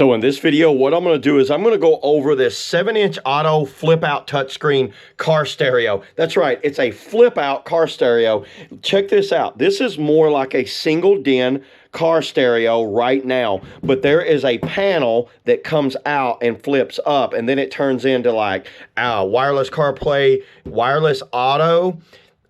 So in this video, what I'm going to do is I'm going to go over this 7-inch auto flip-out touchscreen car stereo. That's right, it's a flip-out car stereo. Check this out. This is more like a single-din car stereo right now, but there is a panel that comes out and flips up, and then it turns into like wireless CarPlay, wireless auto,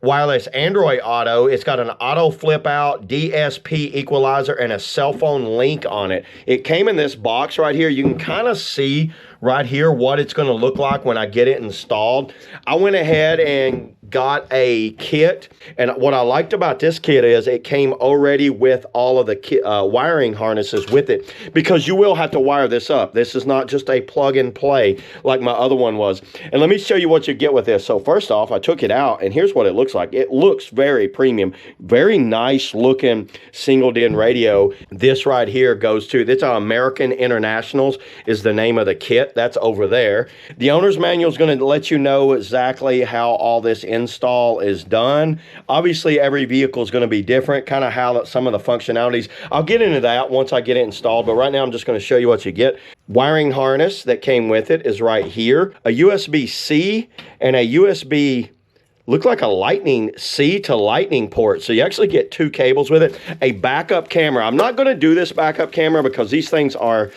wireless Android Auto. It's got an auto flip out, DSP equalizer, and a cell phone link on it. It came in this box right here. You can kind of see right here what it's going to look like when I get it installed. I went ahead and got a kit, and what I liked about this kit is it came already with all of the wiring harnesses with it, because you will have to wire this up. This is not just a plug and play like my other one was. And let me show you what you get with this. So first off, I took it out, and here's what it looks like. It looks very premium, very nice looking single DIN radio. This right here goes to, it's American Internationals is the name of the kit. That's over there. The owner's manual is going to let you know exactly how all this install is done. Obviously, every vehicle is going to be different, kind of how some of the functionalities. I'll get into that once I get it installed, but right now I'm just going to show you what you get. Wiring harness that came with it is right here. A USB-C and a USB, look like a lightning C to lightning port. So you actually get two cables with it. A backup camera. I'm not going to do this backup camera because these things are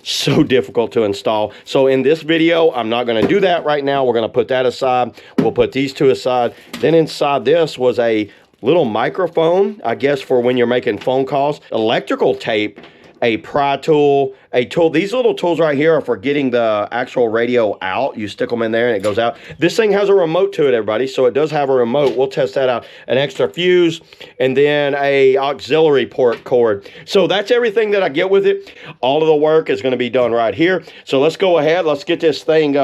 so difficult to install. So in this video, I'm not going to do that right now. We're going to put that aside. We'll put these two aside. Then inside this was a little microphone, I guess, for when you're making phone calls. Electrical tape, a pry tool, a tool. These little tools right here are for getting the actual radio out. You stick them in there and it goes out. This thing has a remote to it, everybody, so it does have a remote. We'll test that out. An extra fuse, and then a auxiliary port cord. So that's everything that I get with it. All of the work is going to be done right here. So let's go ahead. Let's get this thing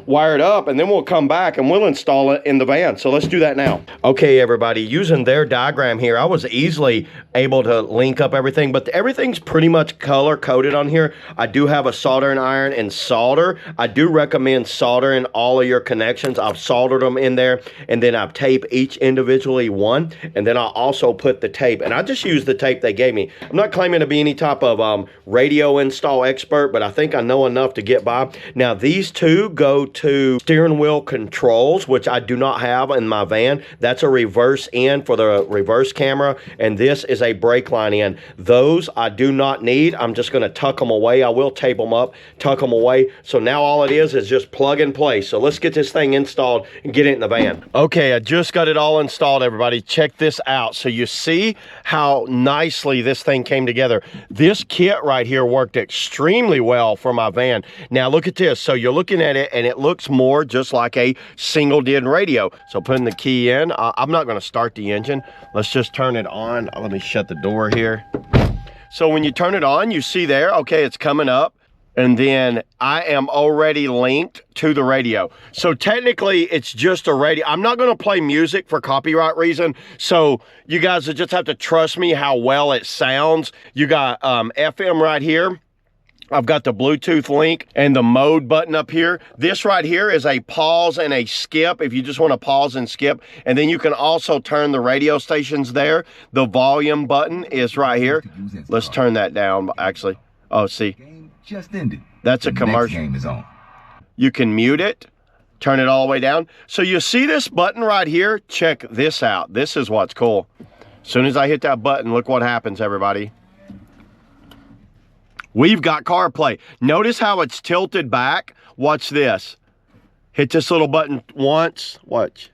wired up, and then we'll come back and we'll install it in the van. So let's do that now. Okay, everybody, using their diagram here, I was easily able to link up everything, but everything's pretty much color coded on here. I do have a soldering iron and solder. I do recommend soldering all of your connections. I've soldered them in there, and then I've taped each individually one, and then I'll also put the tape, and I just use the tape they gave me. I'm not claiming to be any type of radio install expert, but I think I know enough to get by. Now, these two go to steering wheel controls, which I do not have in my van. That's a reverse in for the reverse camera, and this is a brake line in. Those I do not need. I'm just going to tuck them away. I will tape them up, tuck them away. So now all it is just plug and play. So let's get this thing installed and get it in the van. Okay, I just got it all installed, everybody. Check this out. So you see how nicely this thing came together. This kit right here worked extremely well for my van. Now look at this. So you're looking at it, and it looks more just like a single DIN radio. So putting the key in, I'm not going to start the engine. Let's just turn it on. Let me shut the door here. So when you turn it on, you see there, okay, it's coming up, and then I am already linked to the radio. So technically, it's just a radio. I'm not going to play music for copyright reason, so you guys will just have to trust me how well it sounds. You got FM right here. I've got the Bluetooth link and the mode button up here. This right here is a pause and a skip if you just want to pause and skip. And then you can also turn the radio stations there. The volume button is right here. Let's turn that down, actually. Oh, see. Just ended. That's a commercial. Game is on. You can mute it, turn it all the way down. So you see this button right here? Check this out. This is what's cool. As soon as I hit that button, look what happens, everybody. We've got CarPlay. Notice how it's tilted back. Watch this. Hit this little button once. Watch.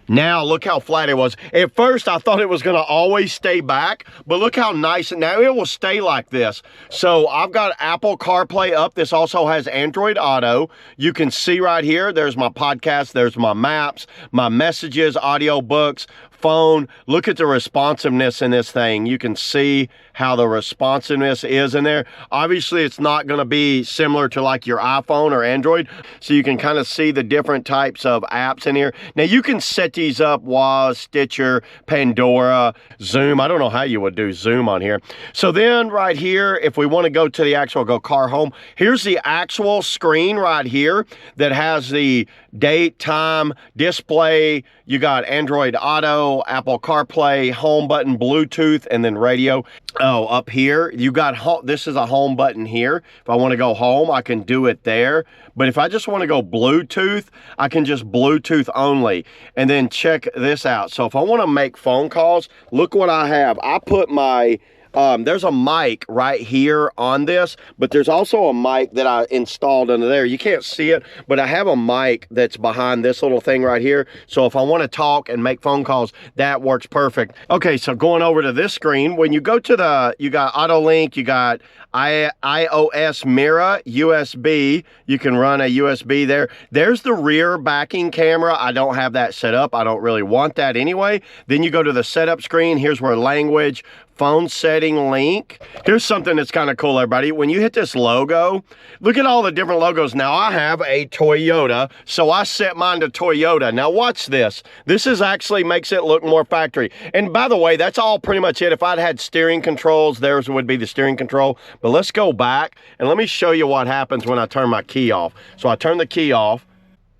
Now, look how flat it was. At first, I thought it was going to always stay back, but look how nice. Now, it will stay like this. So, I've got Apple CarPlay up. This also has Android Auto. You can see right here, there's my podcast, there's my maps, my messages, audio books, phone. Look at the responsiveness in this thing. You can see how the responsiveness is in there. Obviously, it's not going to be similar to like your iPhone or Android, so you can kind of see the different types of apps in here. Now, you can set these up, Woz, Stitcher, Pandora, Zoom. I don't know how you would do Zoom on here. So then right here, if we want to go to the actual car home, here's the actual screen right here that has the date, time, display, you got Android Auto, Apple CarPlay, home button, Bluetooth, and then radio. Oh, up here, you got home. This is a home button here. If I want to go home, I can do it there. But if I just want to go Bluetooth, I can just Bluetooth only. And then check this out. So if I want to make phone calls, look what I have. I put my, there's a mic right here on this, but there's also a mic that I installed under there. You can't see it, but I have a mic that's behind this little thing right here. So if I want to talk and make phone calls, that works perfect. Okay, so going over to this screen, when you go to the, you got Auto Link, you got iOS Mirror, USB. You can run a USB there. There's the rear backing camera. I don't have that set up. I don't really want that anyway. Then you go to the setup screen. Here's where language, phone setting link. Here's something that's kind of cool, everybody. When you hit this logo, look at all the different logos. Now I have a Toyota, so I set mine to Toyota. Now watch this. This is actually makes it look more factory. And by the way, that's all pretty much it. If I'd had steering controls, theirs would be the steering control. But let's go back and let me show you what happens when I turn my key off. So I turn the key off.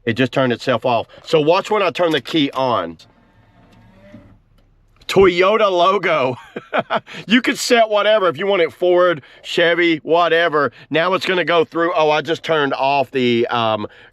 It just turned itself off. So watch when I turn the key on. Toyota logo. You could set whatever if you want it Ford, Chevy, whatever. Now it's going to go through. Oh, I just turned off the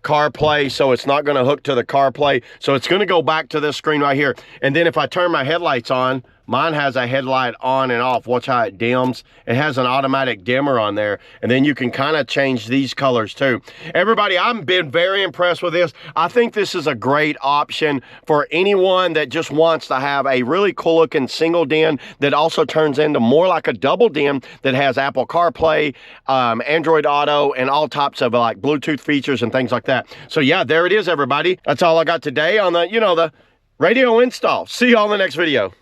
CarPlay, so it's not going to hook to the CarPlay. So it's going to go back to this screen right here. And then if I turn my headlights on, mine has a headlight on and off. Watch how it dims. It has an automatic dimmer on there. And then you can kind of change these colors too. Everybody, I've been very impressed with this. I think this is a great option for anyone that just wants to have a really cool looking single den that also turns into more like a double den that has Apple CarPlay, Android Auto, and all types of like Bluetooth features and things like that. So yeah, there it is, everybody. That's all I got today on the, the radio install. See you all in the next video.